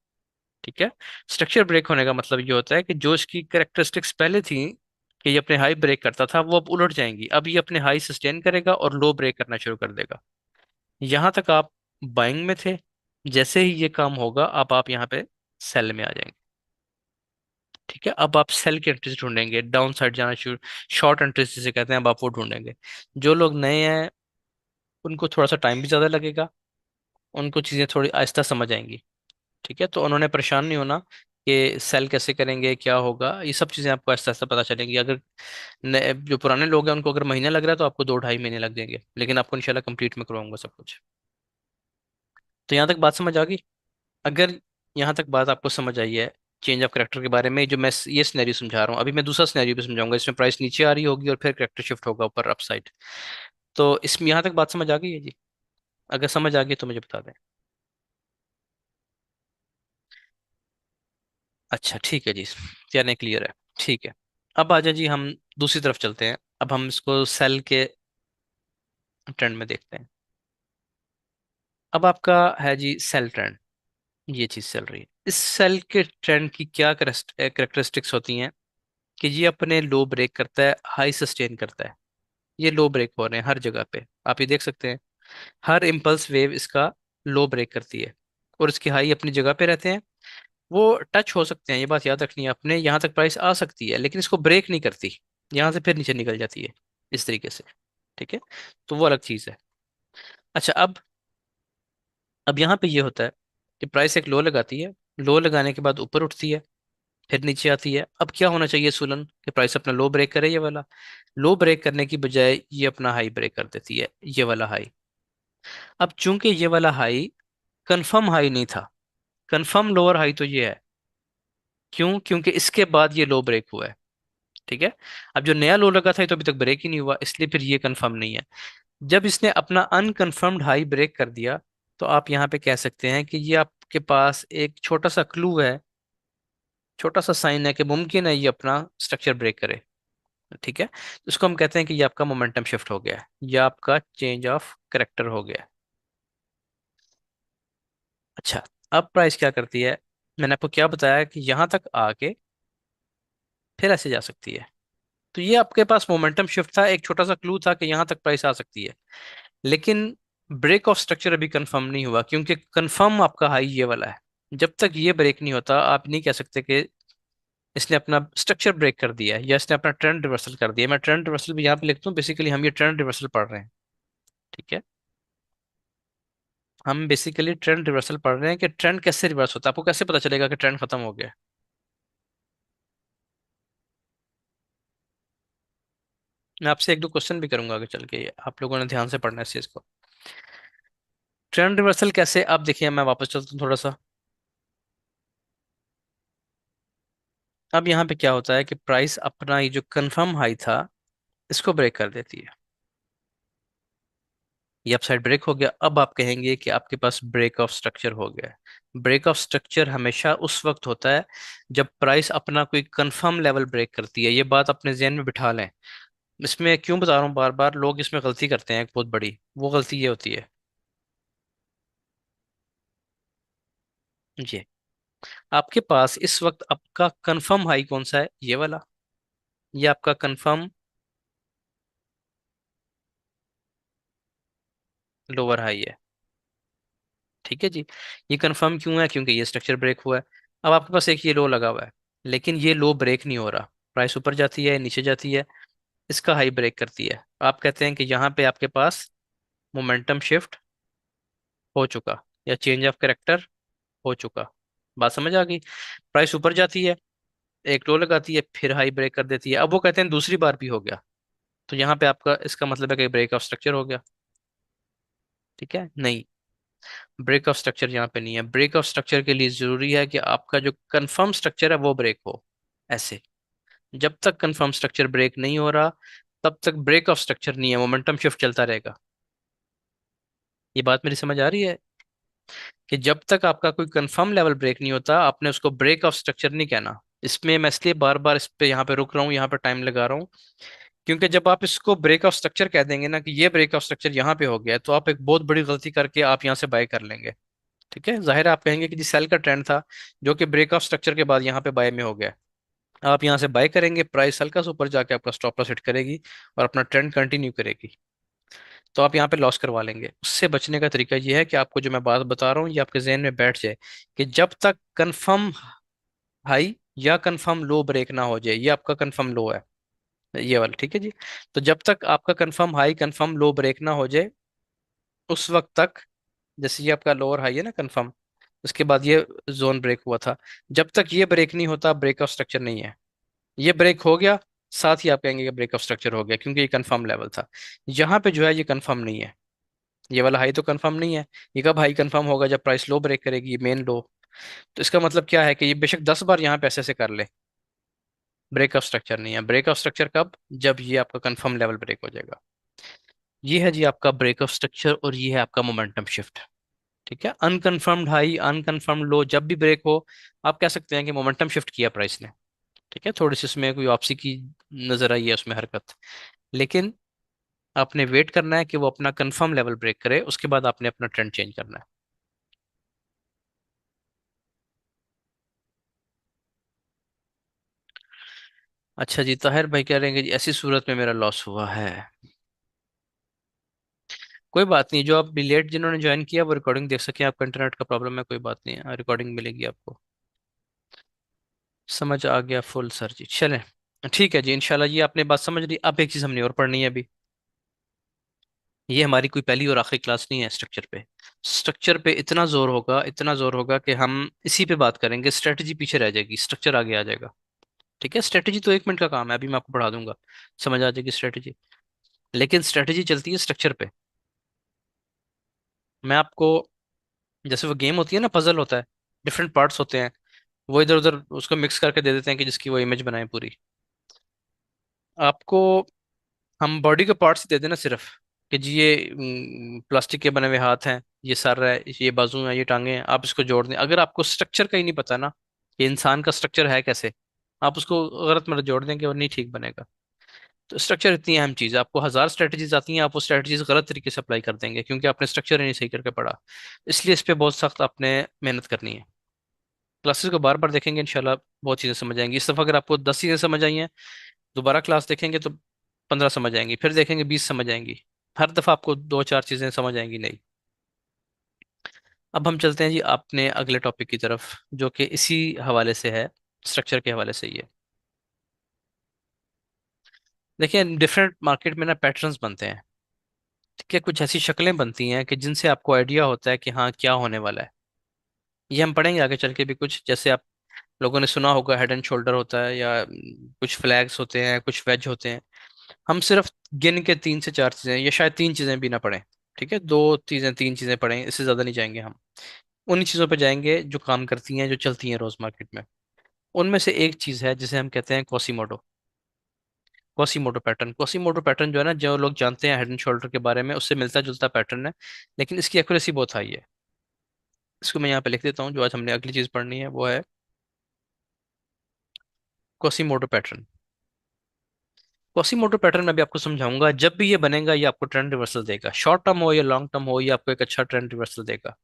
Speaker 1: ठीक है, स्ट्रक्चर ब्रेक होने का मतलब ये होता है कि जो इसकी कैरेक्टरिस्टिक्स पहले थी कि ये अपने हाई ब्रेक करता था, वो अब उलट जाएंगी, अब ये अपने हाई सस्टेन करेगा और लो ब्रेक करना शुरू कर देगा। यहां तक आप बाइंग में थे। जैसे ही ये काम होगा, अब आप यहाँ पे सेल में आ जाएंगे। ठीक है, अब आप सेल की एंट्रीज ढूंढेंगे, डाउन साइड जाना शुरू, शॉर्ट एंट्रीज जिसे कहते हैं, अब आप वो ढूंढेंगे। जो लोग नए हैं उनको थोड़ा सा टाइम भी ज़्यादा लगेगा, उनको चीज़ें थोड़ी आहिस्ता समझ आएंगी। ठीक है, तो उन्होंने परेशान नहीं होना कि सेल कैसे करेंगे, क्या होगा, ये सब चीज़ें आपको आहिस्ता आहिस्ता पता चलेंगी। अगर जो पुराने लोग हैं उनको अगर महीना लग रहा है तो आपको 2 ढाई महीने लग जाएंगे, लेकिन आपको इंशाल्लाह कंप्लीट में करवाऊंगा सब कुछ। तो यहाँ तक बात समझ आ गई? अगर यहाँ तक बात आपको समझ आई है चेंज ऑफ करेक्टर के बारे में, जो मैं ये सिनेरियो समझा रहा हूँ, अभी मैं दूसरा सिनेरियो भी समझाऊंगा, इसमें प्राइस नीचे आ रही होगी और फिर करेक्टर शिफ्ट होगा ऊपर अप साइड। तो इसमें यहाँ तक बात समझ आ गई है जी? अगर समझ आ गई तो मुझे बता दें। अच्छा ठीक है जी, यानी क्लियर है। ठीक है, अब आ जाए जी, हम दूसरी तरफ चलते हैं। अब हम इसको सेल के ट्रेंड में देखते हैं। अब आपका है जी सेल ट्रेंड, ये चीज चल रही है। इस सेल के ट्रेंड की क्या करेक्टरिस्टिक्स होती हैं कि ये अपने लो ब्रेक करता है, हाई सस्टेन करता है। ये लो ब्रेक हो रहे हैं हर जगह पे, आप ये देख सकते हैं। हर इम्पल्स वेव इसका लो ब्रेक करती है, और इसकी हाई अपनी जगह पे रहते हैं। वो टच हो सकते हैं, ये बात याद रखनी है अपने, यहाँ तक प्राइस आ सकती है लेकिन इसको ब्रेक नहीं करती, यहाँ से फिर नीचे निकल जाती है इस तरीके से। ठीक है, तो वो अलग चीज़ है। अच्छा, अब यहाँ पे ये होता है कि प्राइस एक लो लगाती है, लो लगाने के बाद ऊपर उठती है, फिर नीचे आती है। अब क्या होना चाहिए सूलन, कि प्राइस अपना लो ब्रेक करे, ये वाला। लो ब्रेक करने की बजाय ये अपना हाई ब्रेक कर देती है, ये वाला हाई। अब चूंकि ये वाला हाई कंफर्म हाई नहीं था, कंफर्म लोअर हाई तो ये है। क्यों? क्योंकि इसके बाद ये लो ब्रेक हुआ है। ठीक है, अब जो नया लो लगा था ये तो अभी तक ब्रेक ही नहीं हुआ, इसलिए फिर ये कंफर्म नहीं है। जब इसने अपना अनकंफर्म्ड हाई ब्रेक कर दिया, तो आप यहाँ पे कह सकते हैं कि ये आपके पास एक छोटा सा क्लू है, छोटा सा साइन है कि मुमकिन है ये अपना स्ट्रक्चर ब्रेक करे। ठीक है, तो इसको हम कहते हैं कि ये आपका मोमेंटम शिफ्ट हो गया है, ये आपका चेंज ऑफ करेक्टर हो गया है। अच्छा, अब प्राइस क्या करती है? मैंने आपको क्या बताया कि यहां तक आके फिर ऐसे जा सकती है। तो ये आपके पास मोमेंटम शिफ्ट था, एक छोटा सा क्लू था कि यहां तक प्राइस आ सकती है। लेकिन ब्रेक ऑफ स्ट्रक्चर अभी कंफर्म नहीं हुआ, क्योंकि कंफर्म आपका हाई ये वाला है। जब तक ये ब्रेक नहीं होता आप नहीं कह सकते कि इसने अपना स्ट्रक्चर ब्रेक कर दिया है या इसने अपना ट्रेंड रिवर्सल कर दिया है। मैं ट्रेंड रिवर्सल भी यहाँ पे लिखता हूँ, बेसिकली हम ये ट्रेंड रिवर्सल पढ़ रहे हैं। ठीक है, हम बेसिकली ट्रेंड रिवर्सल पढ़ रहे हैं कि ट्रेंड कैसे रिवर्स होता है, आपको कैसे पता चलेगा कि ट्रेंड खत्म हो गया है? मैं आपसे एक दो क्वेश्चन भी करूंगा आगे चल के, आप लोगों ने ध्यान से पढ़ना है इस चीज को। ट्रेंड रिवर्सल कैसे, आप देखिए, मैं वापस चलता हूँ थोड़ा सा। अब यहाँ पे क्या होता है कि प्राइस अपना ये जो कंफर्म हाई था इसको ब्रेक कर देती है, ये अपसाइड ब्रेक हो गया। अब आप कहेंगे कि आपके पास ब्रेक ऑफ स्ट्रक्चर हो गया है। ब्रेक ऑफ स्ट्रक्चर हमेशा उस वक्त होता है जब प्राइस अपना कोई कंफर्म लेवल ब्रेक करती है, ये बात अपने जहन में बिठा लें। इसमें क्यों बता रहा हूँ बार बार, लोग इसमें गलती करते हैं एक बहुत बड़ी, वो गलती ये होती है। ये आपके पास इस वक्त आपका कंफर्म हाई कौन सा है? ये वाला, ये आपका कंफर्म लोअर हाई है। ठीक है जी, ये कंफर्म क्यों है? क्योंकि ये स्ट्रक्चर ब्रेक हुआ है। अब आपके पास एक ये लो लगा हुआ है, लेकिन ये लो ब्रेक नहीं हो रहा, प्राइस ऊपर जाती है नीचे जाती है, इसका हाई ब्रेक करती है। आप कहते हैं कि यहाँ पे आपके पास मोमेंटम शिफ्ट हो चुका, या चेंज ऑफ कैरेक्टर हो चुका। बात समझ आ गई? प्राइस ऊपर जाती है, एक लो लगाती है, फिर हाई ब्रेक कर देती है। अब वो कहते हैं दूसरी बार भी हो गया, तो यहाँ पे आपका इसका मतलब है कि ब्रेक ऑफ स्ट्रक्चर हो गया। ठीक है, नहीं, ब्रेक ऑफ स्ट्रक्चर यहाँ पे नहीं है। ब्रेक ऑफ स्ट्रक्चर के लिए जरूरी है कि आपका जो कंफर्म स्ट्रक्चर है वो ब्रेक हो। ऐसे जब तक कंफर्म स्ट्रक्चर ब्रेक नहीं हो रहा तब तक ब्रेक ऑफ स्ट्रक्चर नहीं है, मोमेंटम शिफ्ट चलता रहेगा। ये बात मेरी समझ आ रही है कि जब तक आपका कोई कंफर्म लेवल ब्रेक नहीं होता आपने उसको ब्रेक ऑफ स्ट्रक्चर नहीं कहना। इसमें मैं इसलिए बार बार इस पे यहाँ पे रुक रहा हूँ, यहाँ पे टाइम लगा रहा हूँ, क्योंकि जब आप इसको ब्रेक ऑफ स्ट्रक्चर कह देंगे ना कि ये ब्रेक ऑफ स्ट्रक्चर यहाँ पे हो गया है, तो आप एक बहुत बड़ी गलती करके आप यहाँ से बाय कर लेंगे। ठीक है, जाहिर है आप कहेंगे कि जी सेल का ट्रेंड था जो कि ब्रेक ऑफ स्ट्रक्चर के बाद यहाँ पे बाय में हो गया। आप यहाँ से बाय करेंगे, प्राइस हल्का सा ऊपर जाके आपका स्टॉप लॉस हिट करेगी और अपना ट्रेंड कंटिन्यू करेगी। तो आप यहाँ पे लॉस करवा लेंगे। उससे बचने का तरीका ये है कि आपको जो मैं बात बता रहा हूँ ये आपके जहन में बैठ जाए, कि जब तक कंफर्म हाई या कंफर्म लो ब्रेक ना हो जाए, ये आपका कंफर्म लो है, ये वाला, ठीक है जी। तो जब तक आपका कंफर्म हाई कंफर्म लो ब्रेक ना हो जाए, उस वक्त तक, जैसे ये आपका लोअर हाई है ना कंफर्म, उसके बाद ये जोन ब्रेक हुआ था, जब तक ये ब्रेक नहीं होता ब्रेक ऑफ स्ट्रक्चर नहीं है। ये ब्रेक हो गया, साथ ही आप कहेंगे कि ब्रेक ऑफ स्ट्रक्चर हो गया, क्योंकि ये कंफर्म लेवल था। यहाँ पे जो है ये कंफर्म नहीं है, ये वाला हाई तो कंफर्म नहीं है। ये कब हाई कंफर्म होगा? जब प्राइस लो ब्रेक करेगी, मेन लो। तो इसका मतलब क्या है कि ये बेशक 10 बार यहाँ पे ऐसे कर ले, ब्रेक ऑफ स्ट्रक्चर नहीं है। ब्रेक ऑफ स्ट्रक्चर कब? जब ये आपका कंफर्म लेवल ब्रेक हो जाएगा। ये है जी आपका ब्रेक ऑफ स्ट्रक्चर, और ये है आपका मोमेंटम शिफ्ट। ठीक है, अनकंफर्म्ड हाई अनकंफर्म्ड लो जब भी ब्रेक हो, आप कह सकते हैं कि मोमेंटम शिफ्ट किया प्राइस ने। ठीक है, थोड़ी सी उसमें कोई वापसी की नजर आई है उसमें हरकत, लेकिन आपने वेट करना है कि वो अपना कंफर्म लेवल ब्रेक करे, उसके बाद आपने अपना ट्रेंड चेंज करना है। अच्छा जी, ताहिर भाई कह रहे हैं कि जी ऐसी सूरत में मेरा लॉस हुआ है। कोई बात नहीं, जो आप लेट जिन्होंने ज्वाइन किया वो रिकॉर्डिंग देख सकें। आपका इंटरनेट का प्रॉब्लम है, कोई बात नहीं है, रिकॉर्डिंग मिलेगी आपको। समझ आ गया फुल सर जी, चलें। ठीक है जी, इंशाल्लाह ये आपने बात समझ ली। अब एक चीज़ हमने और पढ़नी है अभी। ये हमारी कोई पहली और आखिरी क्लास नहीं है स्ट्रक्चर पे। स्ट्रक्चर पे इतना जोर होगा, इतना जोर होगा कि हम इसी पे बात करेंगे, स्ट्रेटजी पीछे रह जाएगी, स्ट्रक्चर आगे आ जाएगा। ठीक है, स्ट्रेटजी तो 1 मिनट का काम है, अभी मैं आपको पढ़ा दूंगा, समझ आ जाएगी स्ट्रेटजी। लेकिन स्ट्रेटजी चलती है स्ट्रक्चर पे। मैं आपको, जैसे वो गेम होती है ना, पजल होता है, डिफरेंट पार्ट्स होते हैं, वो इधर उधर उसको मिक्स करके दे देते हैं कि जिसकी वो इमेज बनाए पूरी। आपको हम बॉडी के पार्ट्स दे देना सिर्फ, कि जी ये प्लास्टिक के बने हुए हाथ हैं, ये सर है, ये बाजू है, ये टांगे हैं, आप इसको जोड़ दें। अगर आपको स्ट्रक्चर का ही नहीं पता ना, कि इंसान का स्ट्रक्चर है कैसे, आप उसको गलत मतलब जोड़ देंगे और नहीं ठीक बनेगा। तो स्ट्रक्चर इतनी अहम चीज़ है, आपको 1000 स्ट्रेटजीज आती हैं, आप वो स्ट्रेटजीज गलत तरीके से अप्लाई कर देंगे, क्योंकि आपने स्ट्रक्चर ही नहीं सही करके पढ़ा। इसलिए इस पे बहुत सख्त आपने मेहनत करनी है। क्लासेस को बार बार देखेंगे, इंशाल्लाह बहुत चीज़ें समझ आएंगी। इस दफ़ा अगर आपको 10 चीज़ें समझ आई हैं, दोबारा क्लास देखेंगे तो 15 समझ आएंगी, फिर देखेंगे 20 समझ आएंगी। हर दफ़ा आपको 2 4 चीज़ें समझ आएंगी नहीं। अब हम चलते हैं जी अपने अगले टॉपिक की तरफ, जो कि इसी हवाले से है, स्ट्रक्चर के हवाले से ही है। देखिए, डिफरेंट मार्केट में ना पैटर्न्स बनते हैं। ठीक है, कुछ ऐसी शक्लें बनती हैं कि जिनसे आपको आइडिया होता है कि हाँ क्या होने वाला है। ये हम पढ़ेंगे आगे चल के भी। कुछ जैसे आप लोगों ने सुना होगा, हेड एंड शोल्डर होता है, या कुछ फ्लैग्स होते हैं, कुछ वेज होते हैं। हम सिर्फ गिन के 3 से 4 चीजें, या शायद 3 चीजें भी ना पढ़ें, ठीक है, 2 चीजें 3 चीजें पढ़ें, इससे ज्यादा नहीं जाएंगे हम। उन्हीं चीजों पे जाएंगे जो काम करती हैं, जो चलती हैं रोज मार्केट में। उनमें से एक चीज है जिसे हम कहते हैं कोसीमोडो। कोसीमोडो पैटर्न जो है ना, जो लोग जानते हैं हेड एंड शोल्डर के बारे में, उससे मिलता जुलता पैटर्न है, लेकिन इसकी एक्यूरेसी बहुत हाई है। इसको मैं यहाँ पे लिख देता हूँ, जो आज हमने अगली चीज पढ़नी है वो है कोसीमोडो पैटर्न। कोसीमोडो पैटर्न में भी आपको समझाऊंगा, जब भी ये बनेगा ये आपको ट्रेंड रिवर्सल देगा, शॉर्ट टर्म हो या लॉन्ग टर्म हो, ये आपको एक अच्छा ट्रेंड रिवर्सल देगा।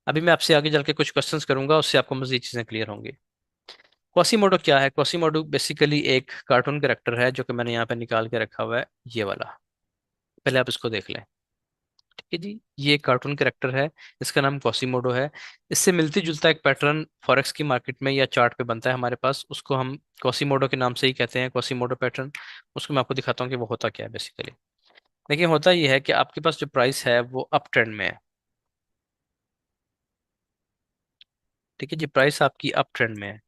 Speaker 1: अभी मैं आपसे आगे चल के कुछ क्वेश्चंस करूंगा, उससे आपको मजीद चीजें क्लियर होंगी। क्वासीमोडो क्या है? क्वासीमोडो बेसिकली एक कार्टून कैरेक्टर है, जो कि मैंने यहाँ पे निकाल के रखा हुआ है, ये वाला। पहले आप इसको देख लें। ठीक है जी, ये एक कार्टून कैरेक्टर है, इसका नाम क्वासीमोडो है। इससे मिलती जुलता एक पैटर्न फॉरेक्स की मार्केट में या चार्ट पे बनता है हमारे पास, उसको हम क्वासीमोडो के नाम से ही कहते हैं, क्वासीमोडो पैटर्न। उसको मैं आपको दिखाता हूँ कि वो होता क्या है बेसिकली। देखिए, होता ये है कि आपके पास जो प्राइस है वो अप ट्रेंड में है। ठीक है जी, प्राइस आपकी अप ट्रेंड में है।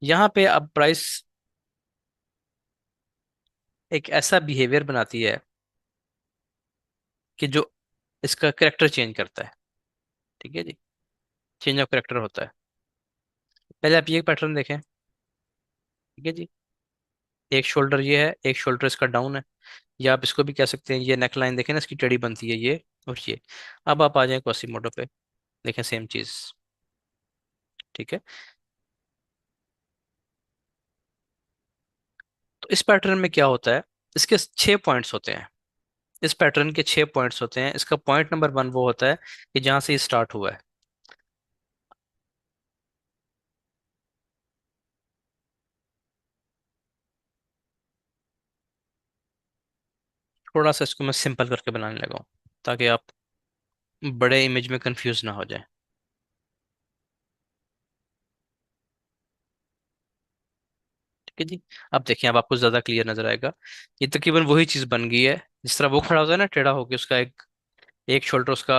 Speaker 1: यहाँ पे अब प्राइस एक ऐसा बिहेवियर बनाती है कि जो इसका करेक्टर चेंज करता है। ठीक है जी, चेंज ऑफ करेक्टर होता है। पहले आप ये पैटर्न देखें। ठीक है जी, एक शोल्डर ये है, एक शोल्डर इसका डाउन है, या आप इसको भी कह सकते हैं, ये नेक लाइन देखें ना, इसकी टेढ़ी बनती है ये और ये। अब आप आ जाएं क्वासीमोडो पे, देखें सेम चीज। ठीक है, तो इस पैटर्न में क्या होता है, इसके 6 पॉइंट्स होते हैं। इस पैटर्न के 6 पॉइंट्स होते हैं। इसका पॉइंट नंबर 1 वो होता है कि जहां से ये स्टार्ट हुआ है। थोड़ा सा इसको मैं सिंपल करके बनाने लगा हूँ ताकि आप बड़े इमेज में कंफ्यूज ना हो जाए। ठीक है जी। अब देखिए, अब आपको ज्यादा क्लियर नजर आएगा। ये तकरीबन वही चीज बन गई है। जिस तरह वो खड़ा होता है ना टेढ़ा होके, उसका एक एक शोल्डर उसका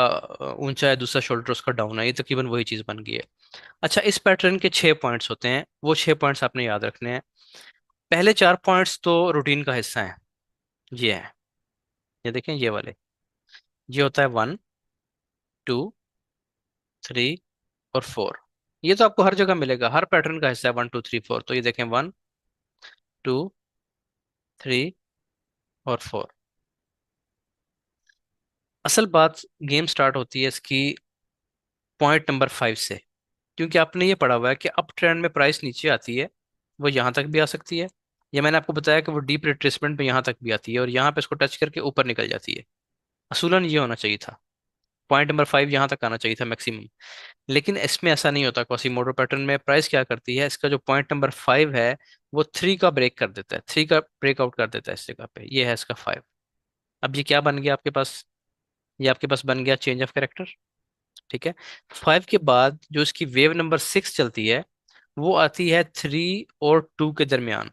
Speaker 1: ऊंचा है, दूसरा शोल्डर उसका डाउन है, ये तकरीबन वही चीज बन गई है। अच्छा, इस पैटर्न के 6 पॉइंट्स होते हैं, वो 6 पॉइंट्स आपने याद रखने हैं। पहले 4 पॉइंट्स तो रूटीन का हिस्सा है। ये है, ये देखें ये वाले। ये होता है 1, 2, 3 और 4। ये तो आपको हर जगह मिलेगा, हर पैटर्न का हिस्सा है 1, 2, 3, 4। तो ये देखें 1, 2, 3 और 4। असल बात गेम स्टार्ट होती है इसकी पॉइंट नंबर 5 से। क्योंकि आपने ये पढ़ा हुआ है कि अप ट्रेंड में प्राइस नीचे आती है, वो यहाँ तक भी आ सकती है। या मैंने आपको बताया कि वो डीप रिट्रेसमेंट में यहाँ तक भी आती है और यहाँ पे इसको टच करके ऊपर निकल जाती है। असूलन ये होना चाहिए था, पॉइंट नंबर 5 यहाँ तक आना चाहिए था मैक्सिमम। लेकिन इसमें ऐसा नहीं होता। क्वासीमोडो पैटर्न में प्राइस क्या करती है, इसका जो पॉइंट नंबर 5 है वो 3 का ब्रेक कर देता है, 3 का ब्रेकआउट कर देता है इस जगह पे। ये है इसका 5। अब ये क्या बन गया आपके पास, ये आपके पास बन गया चेंज ऑफ कैरेक्टर। ठीक है। 5 के बाद जो इसकी वेव नंबर 6 चलती है, वो आती है 3 और 2 के दरमियान।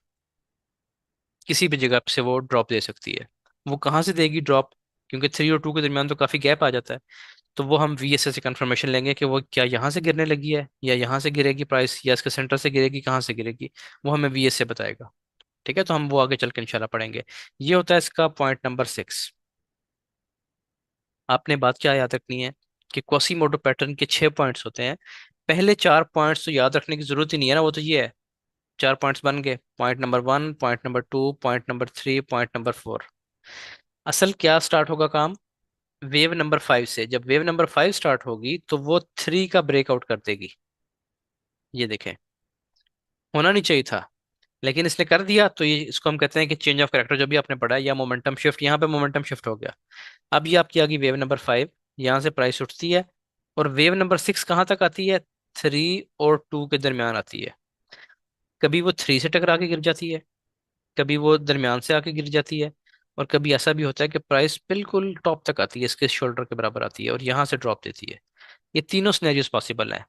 Speaker 1: किसी भी जगह से वो ड्रॉप दे सकती है। वो कहाँ से देगी ड्रॉप, क्योंकि 3 और 2 के दरमियान तो काफी गैप आ जाता है। तो वो हम वीएसए से कंफर्मेशन लेंगे कि वो क्या यहाँ से गिरने लगी है, या यहाँ से गिरेगी प्राइस, या इसके सेंटर से गिरेगी, कहाँ से गिरेगी। वो हमें वीएसए बताएगा। ठीक है, तो हम वो आगे चल के इंशाल्लाह पढ़ेंगे। ये होता है इसका पॉइंट नंबर 6। आपने बात क्या याद रखनी है कि क्वासीमोडो पैटर्न के 6 पॉइंट्स होते हैं। पहले 4 पॉइंट्स तो याद रखने की जरूरत ही नहीं है ना, वो तो ये है। 4 पॉइंट्स बन गए, point number 1, point number 2, point number 3, point number 4। असल क्या स्टार्ट होगा काम, वेव नंबर 5 से। जब वेव नंबर 5 स्टार्ट होगी तो वो 3 का ब्रेकआउट कर देगी। ये देखें, होना नहीं चाहिए था लेकिन इसने कर दिया, तो ये इसको हम कहते हैं कि चेंज ऑफ कैरेक्टर जो भी आपने पढ़ा है, या मोमेंटम शिफ्ट। यहाँ पे मोमेंटम शिफ्ट हो गया। अब ये आपकी आ गई वेव नंबर 5, यहाँ से प्राइस उठती है और वेव नंबर 6 कहाँ तक आती है, 3 और 2 के दरमियान आती है। कभी वो 3 से टकरा के गिर जाती है, कभी वो दरमियान से आके गिर जाती है, और कभी ऐसा भी होता है कि प्राइस बिल्कुल टॉप तक आती है, इसके शोल्डर के बराबर आती है और यहाँ से ड्रॉप देती है। ये तीनों सिनेरियोस पॉसिबल हैं,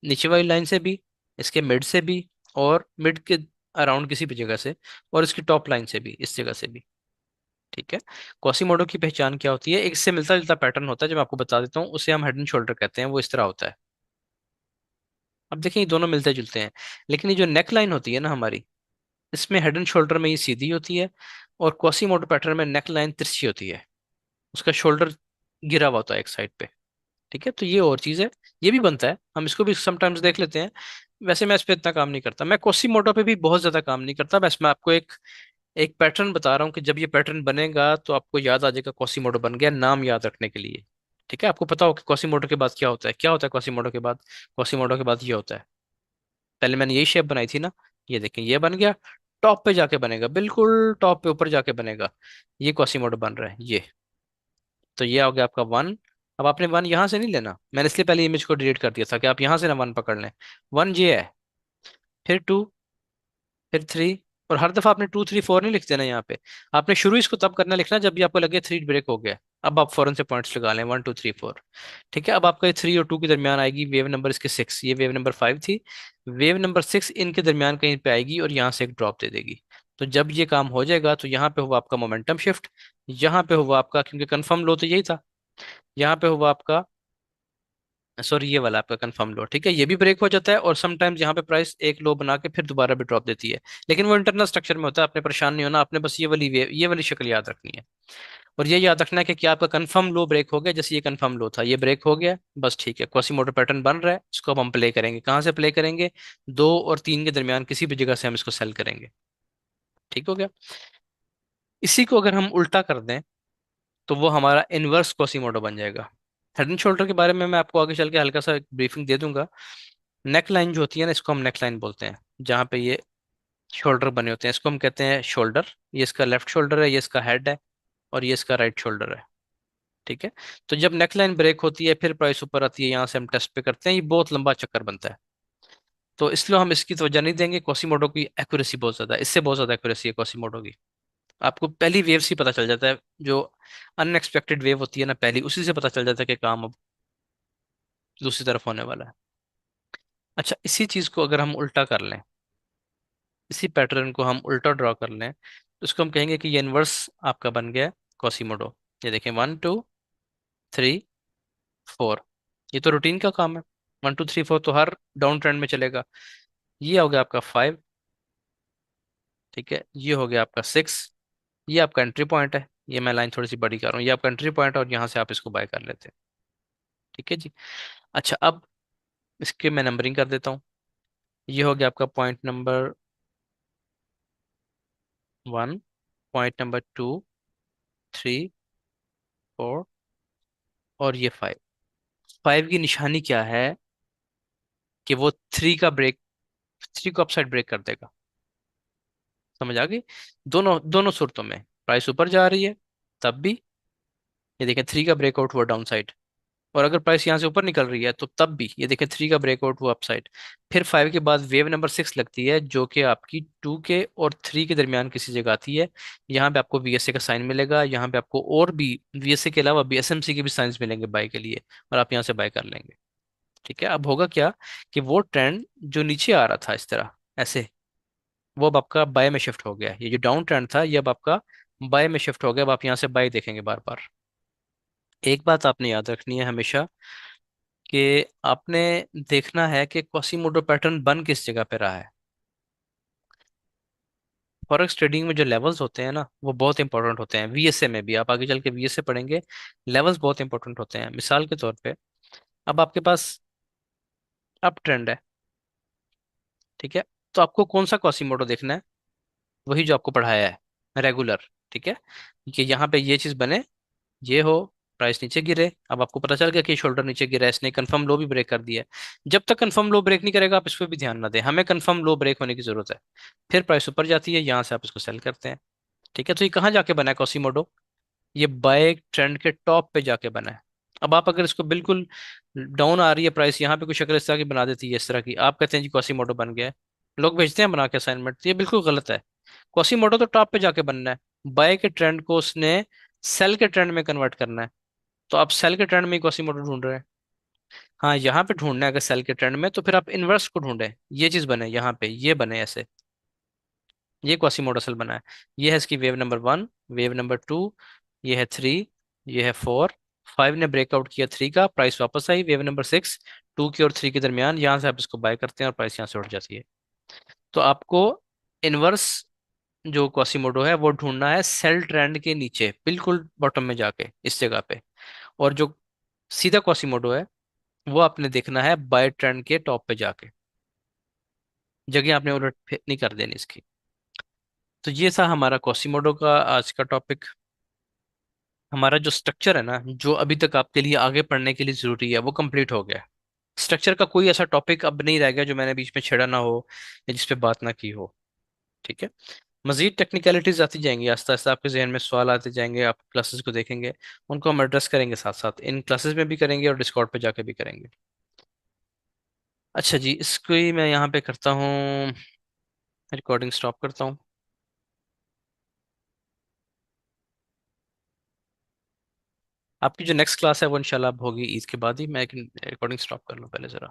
Speaker 1: नीचे वाली लाइन से भी, इसके मिड से भी, और मिड के अराउंड किसी भी जगह से, और इसकी टॉप लाइन से भी, इस जगह से भी। ठीक है। क्वासीमोडो की पहचान क्या होती है, एक इससे मिलता जुलता पैटर्न होता है जो मैं आपको बता देता हूँ, उसे हम हेड एंड शोल्डर कहते हैं। वो इस तरह होता है। अब देखिए, ये दोनों मिलते जुलते हैं, लेकिन ये जो नेक लाइन होती है ना हमारी, इसमें हेड एंड शोल्डर में ये सीधी होती है, और क्वासीमोडो पैटर्न में नेक लाइन तिरछी होती है। उसका शोल्डर गिरा हुआ होता है एक साइड पे। ठीक है, तो ये और चीज़ है। ये भी बनता है, हम इसको भी समटाइम्स देख लेते हैं। वैसे मैं इस पे इतना काम नहीं करता, मैं कोसीमोटो पे भी बहुत ज्यादा काम नहीं करता। बस मैं आपको एक एक पैटर्न बता रहा हूँ कि जब ये पैटर्न बनेगा तो आपको याद आ जाएगा कोसीमोटो बन गया, नाम याद रखने के लिए। ठीक है, आपको पता हो कि कोसीमोटो के बाद क्या होता है, क्या होता है कोसीमोटो के बाद। कोसीमोटो के बाद ये होता है। पहले मैंने यही शेप बनाई थी ना, ये देखें ये बन गया। टॉप पे जाके बनेगा, बिल्कुल टॉप पे ऊपर जाके बनेगा। ये कोसीमोटो बन रहा है ये। तो ये हो गया आपका 1। अब आपने 1 यहाँ से नहीं लेना, मैंने इसलिए पहले इमेज को डिलीट कर दिया था कि आप यहाँ से ना 1 पकड़ लें। 1 ये है, फिर 2, फिर 3। और हर दफा आपने 2, 3, 4 नहीं लिख देना यहाँ पे। आपने शुरू इसको तब करना लिखना जब भी आपको लगे 3 ब्रेक हो गया। अब आप फौरन से पॉइंट्स लगा लें, 1, 2, 3, 4। ठीक है, अब आपका ये 3 और 2 के दरमियान आएगी वेव नंबर इसके 6। ये वेव नंबर 5 थी, वेव नंबर 6 इनके दरमियान कहीं पे आएगी और यहाँ से एक ड्रॉप दे देगी। तो जब ये काम हो जाएगा तो यहाँ पे हुआ आपका मोमेंटम शिफ्ट, यहाँ पे हुआ आपका, क्योंकि कंफर्म लो तो यही था, यहाँ पे हुआ आपका, सॉरी ये वाला आपका कंफर्म लो। ठीक है, ये भी ब्रेक हो जाता है, और समटाइम्स यहाँ पे प्राइस एक लो बना के फिर दोबारा भी ड्रॉप देती है। लेकिन वो इंटरनल स्ट्रक्चर में होता है, आपने परेशान नहीं होना, आपने बस ये वाली शक्ल याद रखनी है। और ये याद रखना है कि क्या आपका कंफर्म लो ब्रेक हो गया, जैसे ये कंफर्म लो था, ये ब्रेक हो गया, बस ठीक है, क्वासीमोटो पैटर्न बन रहा है, इसको अब हम प्ले करेंगे। कहाँ से प्ले करेंगे, 2 और 3 के दरमियान किसी भी जगह से हम इसको सेल करेंगे। ठीक हो गया। इसी को अगर हम उल्टा कर दें तो वो हमारा इनवर्स क्वासीमोटो बन जाएगा। हेड एंड शोल्डर के बारे में मैं आपको आगे चल के हल्का सा ब्रीफिंग दे दूंगा। नेक लाइन जो होती है ना, इसको हम नेक लाइन बोलते हैं, जहाँ पे ये शोल्डर बने होते हैं, इसको हम कहते हैं शोल्डर। ये इसका लेफ्ट शोल्डर है, ये इसका हेड है, और ये इसका राइट शोल्डर है। ठीक है। तो जब नेक लाइन ब्रेक होती है फिर प्राइस ऊपर आती है, यहाँ से हम टेस्ट पे करते हैं, ये बहुत लंबा चक्कर बनता है। तो इसलिए हम इसकी तवज्जो नहीं देंगे। कोसीमोडो की एक्यूरेसी बहुत ज्यादा है, इससे बहुत ज्यादा एक्यूरेसी है कोसीमोडो की। आपको पहली वेव से ही पता चल जाता है, जो अनएक्सपेक्टेड वेव होती है ना पहली, उसी से पता चल जाता है कि काम अब दूसरी तरफ होने वाला है। अच्छा, इसी चीज को अगर हम उल्टा कर लें, इसी पैटर्न को हम उल्टा ड्रॉ कर लें, तो उसको हम कहेंगे कि ये इनवर्स आपका बन गया कॉसीमोडो। ये देखें, 1 2 3 4, ये तो रूटीन का काम है। 1 2 3 4 तो हर डाउन ट्रेंड में चलेगा। ये हो गया आपका 5। ठीक है, ये हो गया आपका 6। ये आपका एंट्री पॉइंट है। ये मैं लाइन थोड़ी सी बड़ी कर रहा हूँ, ये आपका एंट्री पॉइंट है और यहाँ से आप इसको बाय कर लेते हैं। ठीक है जी। अच्छा, अब इसके मैं नंबरिंग कर देता हूँ। ये हो गया आपका पॉइंट नंबर 1, पॉइंट नंबर 2 3 4 और ये 5। 5 की निशानी क्या है कि वो 3 का ब्रेक, 3 को अपसाइड ब्रेक कर देगा। समझ आ गई? दोनों दोनों सूरतों में प्राइस ऊपर जा रही है तब भी, ये देखें 3 का ब्रेकआउट हुआ डाउन साइड, और अगर प्राइस यहाँ से ऊपर निकल रही है तो तब भी ये देखें 3 का ब्रेकआउट हुआ अपसाइड। फिर 5 के बाद वेव नंबर 6 लगती है, जो कि आपकी 2 के और 3 के दरमियान किसी जगह आती है। यहाँ पे आपको वीएसए का साइन मिलेगा, यहाँ पे आपको और भी वीएसए के अलावा बीएसएमसी के भी साइंस मिलेंगे बाय के लिए, और आप यहाँ से बाय कर लेंगे। ठीक है, अब होगा क्या कि वो ट्रेंड जो नीचे आ रहा था इस तरह ऐसे, वो अब आपका बाय में शिफ्ट हो गया। ये जो डाउन ट्रेंड था ये अब आपका बाय में शिफ्ट हो गया। अब आप यहाँ से बाय देखेंगे बार बार। एक बात आपने याद रखनी है हमेशा, कि आपने देखना है कि क्वासीमोडो पैटर्न बन किस जगह पे रहा है। फॉरेक्स ट्रेडिंग में जो लेवल्स होते हैं ना, वो बहुत इंपॉर्टेंट होते हैं। वीएसए में भी आप आगे चल के वीएसए पढ़ेंगे, लेवल्स बहुत इंपॉर्टेंट होते हैं। मिसाल के तौर पे, अब आपके पास अप ट्रेंड है, ठीक है, तो आपको कौन सा क्वासीमोडो देखना है? वही जो आपको पढ़ाया है, रेगुलर। ठीक है, कि यहाँ पे ये चीज बने, ये हो, प्राइस नीचे गिरे। अब आपको पता चल गया कि शोल्डर नीचे गिरा है, इसने कंफर्म लो भी ब्रेक कर दिया है। जब तक कंफर्म लो ब्रेक नहीं करेगा आप इस पर भी ध्यान ना दें, हमें कंफर्म लो ब्रेक होने की जरूरत है। फिर प्राइस ऊपर जाती है, यहाँ से आप इसको सेल करते हैं। ठीक है, तो ये कहाँ जाके बना है कॉसीमोडो? ये बाय ट्रेंड के टॉप पे जाके बना है। अब आप अगर इसको बिल्कुल डाउन आ रही है प्राइस, यहाँ पे कुछ शक्ल इस तरह की बना देती है, इस तरह की, आप कहते हैं जी कॉसीमोडो बन गया है, लोग भेजते हैं बना के असाइनमेंट, तो ये बिल्कुल गलत है। कॉसीमोडो तो टॉप पे जाके बनना है। बाय के ट्रेंड को उसने सेल के ट्रेंड में कन्वर्ट करना है। तो आप सेल के ट्रेंड में ही कॉसीमोडो ढूंढ रहे हैं। हाँ, यहाँ पे ढूंढना है अगर सेल के ट्रेंड में, तो फिर आप इनवर्स को ढूंढें। ये चीज बने यहाँ पे, ये बने ऐसे, ये क्वासीमोडो सेल बना है। ये है इसकी वेव नंबर 1, वेव नंबर 2, ये है 3, ये है 4। 5 ने ब्रेकआउट किया 3 का, प्राइस वापस आई, वेव नंबर 6, 2 के और 3 के दरमियान, यहाँ से आप इसको बाय करते हैं और प्राइस यहाँ से उठ जाती है। तो आपको इनवर्स जो क्वासीमोडो है वो ढूंढना है सेल ट्रेंड के नीचे, बिल्कुल बॉटम में जाके इस जगह पे। और जो सीधा क्वासीमोडो है वो आपने देखना है बाय ट्रेंड के टॉप पे जाके। जगह आपने उलट नहीं कर देनी इसकी। तो ये था हमारा क्वासीमोडो का आज का टॉपिक। हमारा जो स्ट्रक्चर है ना, जो अभी तक आपके लिए आगे पढ़ने के लिए जरूरी है, वो कंप्लीट हो गया। स्ट्रक्चर का कोई ऐसा टॉपिक अब नहीं रह गया जो मैंने बीच में छेड़ा ना हो या जिस पे बात ना की हो। ठीक है, मजीद टेक्निकलिटीज आती जाएंगी, आस्ता आस्ता आपके जहन में सवाल आते जाएंगे, आप क्लासेस को देखेंगे, उनको हम एड्रेस करेंगे, साथ साथ इन क्लासेस में भी करेंगे और डिस्कॉर्ड पे जाके भी करेंगे। अच्छा जी, इसको ही मैं यहाँ पे करता हूँ, रिकॉर्डिंग स्टॉप करता हूँ। आपकी जो नेक्स्ट क्लास है वो इंशाल्लाह अब होगी ईद के बाद ही। मैं रिकॉर्डिंग स्टॉप कर लूँ पहले ज़रा।